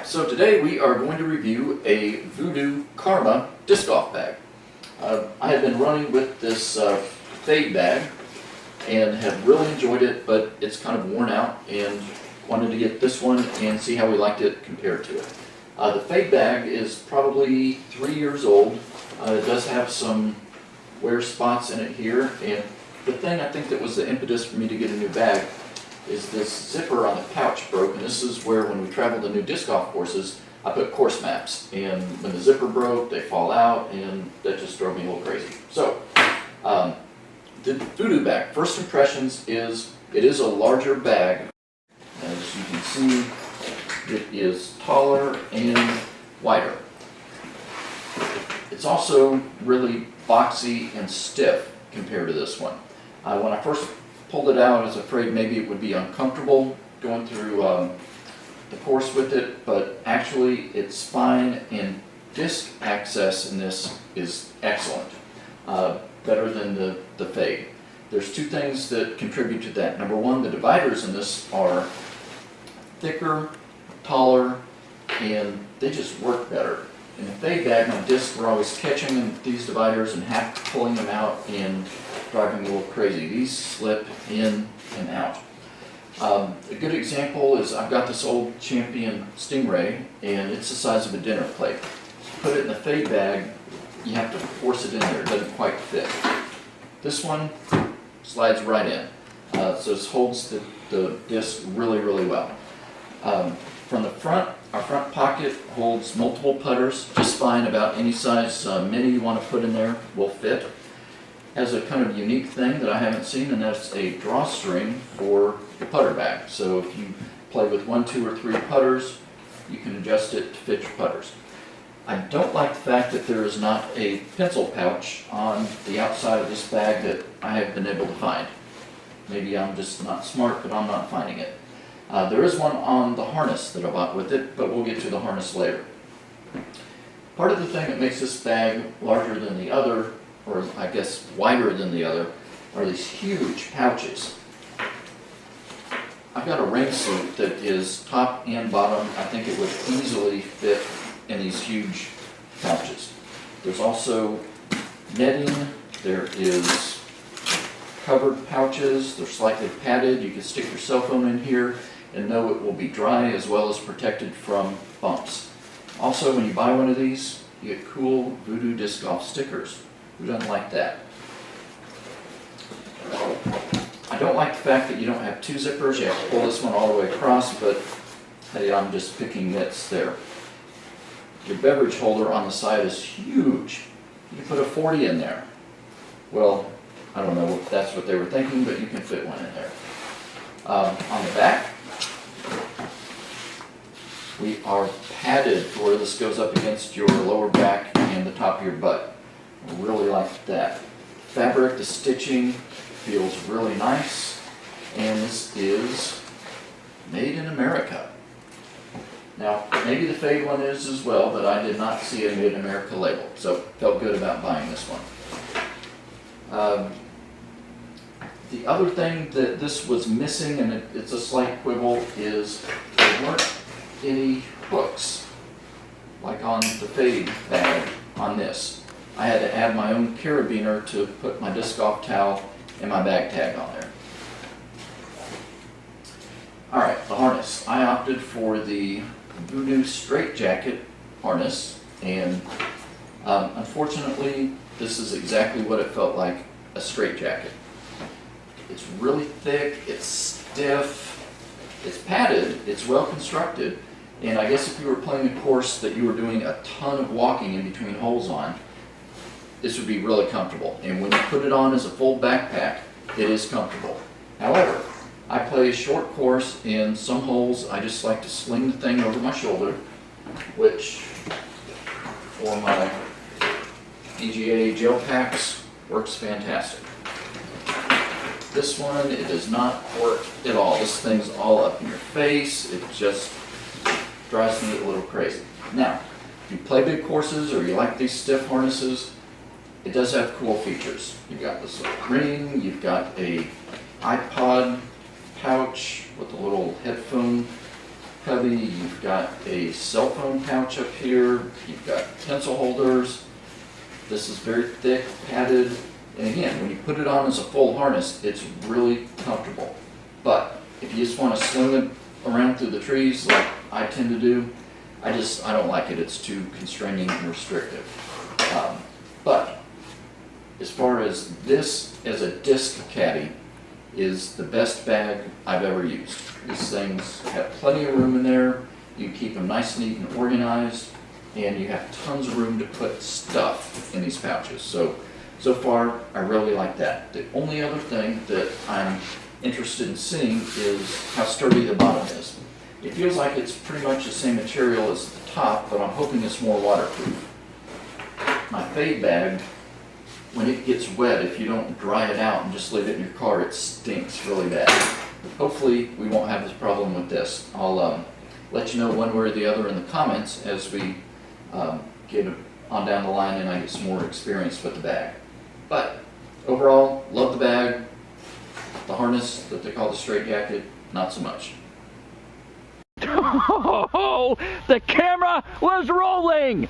Alright, so today we are going to review a Voodoo Karma disc golf bag. I have been running with this Fade bag and have really enjoyed it, but it's kind of worn out and wanted to get this one and see how we liked it compared to it. The Fade bag is probably 3 years old. It does have some wear spots in it here, and the thing I think that was the impetus for me to get a new bag is this zipper on the pouch broke, and this is where when we travel to new disc golf courses, I put course maps, and when the zipper broke, they fall out, and that just drove me a little crazy. So, the Voodoo bag, first impressions is, it is a larger bag. As you can see, it is taller and wider. It's also really boxy and stiff compared to this one. When I first pulled it out, I was afraid maybe it would be uncomfortable going through the course with it, but actually it's fine, and disc access in this is excellent. Better than the Fade. There's two things that contribute to that. Number one, the dividers in this are thicker, taller, and they just work better. In the Fade bag, my discs were always catching in these dividers and half pulling them out and driving me a little crazy. These slip in and out. A good example is I've got this old Champion Stingray, and it's the size of a dinner plate. Put it in the Fade bag, you have to force it in there. It doesn't quite fit. This one slides right in. So this holds the disc really, really well. From the front, our front pocket holds multiple putters just fine. About any size mini you want to put in there will fit. Has a kind of unique thing that I haven't seen, and that's a drawstring for the putter bag. So if you play with 1, 2, or 3 putters, you can adjust it to fit your putters. I don't like the fact that there is not a pencil pouch on the outside of this bag that I have been able to find. Maybe I'm just not smart, but I'm not finding it. There is one on the harness that I bought with it, but we'll get to the harness later. Part of the thing that makes this bag larger than the other, or I guess wider than the other, are these huge pouches. I've got a rain suit that is top and bottom. I think it would easily fit in these huge pouches. There's also netting. There is covered pouches. They're slightly padded. You can stick your cell phone in here and know it will be dry as well as protected from bumps. Also, when you buy one of these, you get cool Voodoo disc golf stickers. Who doesn't like that? I don't like the fact that you don't have 2 zippers. You have to pull this one all the way across, but hey, I'm just picking nits there. Your beverage holder on the side is huge. You can put a 40 in there. Well, I don't know if that's what they were thinking, but you can fit one in there. On the back, we are padded where this goes up against your lower back and the top of your butt. I really like that. Fabric, the stitching feels really nice, and this is made in America. Now, maybe the Fade one is as well, but I did not see a Made in America label, so felt good about buying this one. The other thing that this was missing, and it's a slight quibble, is there weren't any hooks, like on the Fade bag on this. I had to add my own carabiner to put my disc golf towel and my bag tag on there. Alright, the harness. I opted for the Voodoo Straight Jacket harness, and unfortunately this is exactly what it felt like, a straight jacket. It's really thick, it's stiff, it's padded, it's well constructed, and I guess if you were playing a course that you were doing a ton of walking in between holes on, this would be really comfortable. And when you put it on as a full backpack, it is comfortable. However, I play a short course, in some holes I just like to sling the thing over my shoulder, which for my PGA gel packs works fantastic. This one, it does not work at all. This thing's all up in your face. It just drives me a little crazy. Now, if you play big courses or you like these stiff harnesses, it does have cool features. You've got this little ring, you've got a iPod pouch with a little headphone cubby, you've got a cell phone pouch up here, you've got pencil holders. This is very thick, padded, and again, when you put it on as a full harness, it's really comfortable. But if you just want to swing it around through the trees like I tend to do, I don't like it. It's too constraining and restrictive. But as far as this as a disc caddy is the best bag I've ever used. These things have plenty of room in there. You can keep them nice, neat, and organized, and you have tons of room to put stuff in these pouches. So far, I really like that. The only other thing that I'm interested in seeing is how sturdy the bottom is. It feels like it's pretty much the same material as the top, but I'm hoping it's more waterproof. My fade bag, when it gets wet, if you don't dry it out and just leave it in your car, it stinks really bad. Hopefully we won't have this problem with this. I'll let you know one way or the other in the comments as we get on down the line and I get some more experience with the bag. But overall, love the bag. The harness that they call the straight jacket, not so much. Oh, the camera was rolling!